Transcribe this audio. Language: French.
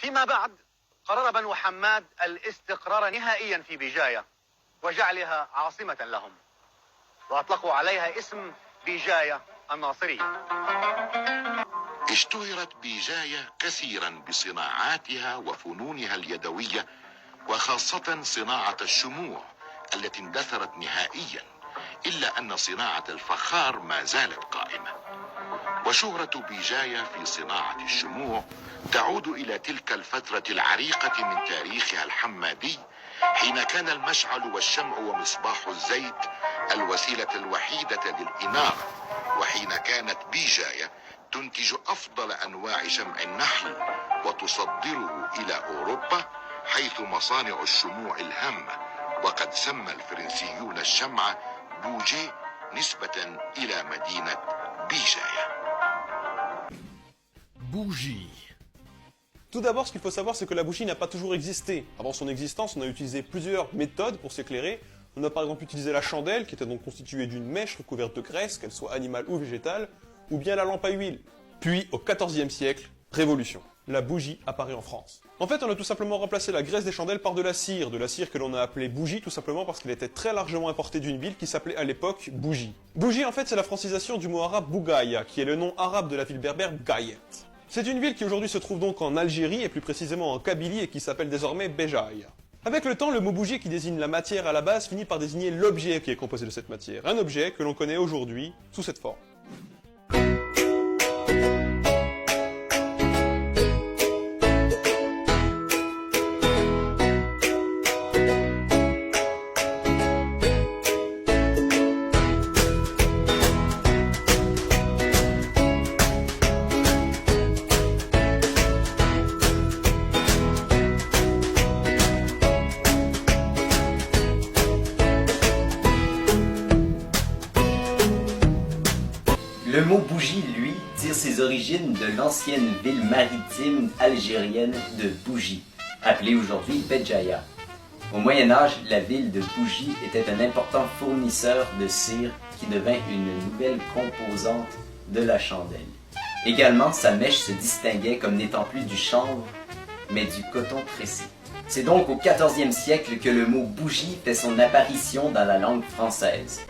فيما بعد قرر بنو حماد الاستقرار نهائيا في بيجاية وجعلها عاصمة لهم، وأطلقوا عليها اسم بيجاية الناصرية. اشتهرت بيجاية كثيرا بصناعاتها وفنونها اليدوية، وخاصة صناعة الشموع التي اندثرت نهائيا، إلا أن صناعة الفخار ما زالت قائمة. وشهرة بيجاية في صناعة الشموع تعود إلى تلك الفترة العريقة من تاريخها الحمادي، حين كان المشعل والشمع ومصباح الزيت الوسيلة الوحيدة للإنارة، وحين كانت بيجاية تنتج أفضل أنواع شمع النحل وتصدره إلى أوروبا، حيث مصانع الشموع الهامة، وقد سمى الفرنسيون الشمع بوجي نسبة إلى مدينة بيجاية. Bougie. Tout d'abord, ce qu'il faut savoir, c'est que la bougie n'a pas toujours existé. Avant son existence, on a utilisé plusieurs méthodes pour s'éclairer. On a par exemple utilisé la chandelle, qui était donc constituée d'une mèche recouverte de graisse, qu'elle soit animale ou végétale, ou bien la lampe à huile. Puis, au XIVe siècle, révolution. La bougie apparaît en France. En fait, on a tout simplement remplacé la graisse des chandelles par de la cire que l'on a appelée bougie, tout simplement parce qu'elle était très largement importée d'une ville qui s'appelait à l'époque Bougie. Bougie, en fait, c'est la francisation du mot arabe Bougaïa, qui est le nom arabe de la ville berbère Gayet. C'est une ville qui aujourd'hui se trouve donc en Algérie, et plus précisément en Kabylie, et qui s'appelle désormais Béjaïa. Avec le temps, le mot bougie qui désigne la matière à la base finit par désigner l'objet qui est composé de cette matière. Un objet que l'on connaît aujourd'hui sous cette forme. Le mot bougie, lui, tire ses origines de l'ancienne ville maritime algérienne de Bougie, appelée aujourd'hui Béjaïa. Au Moyen-Âge, la ville de Bougie était un important fournisseur de cire qui devint une nouvelle composante de la chandelle. Également, sa mèche se distinguait comme n'étant plus du chanvre, mais du coton tressé. C'est donc au XIVe siècle que le mot bougie fait son apparition dans la langue française.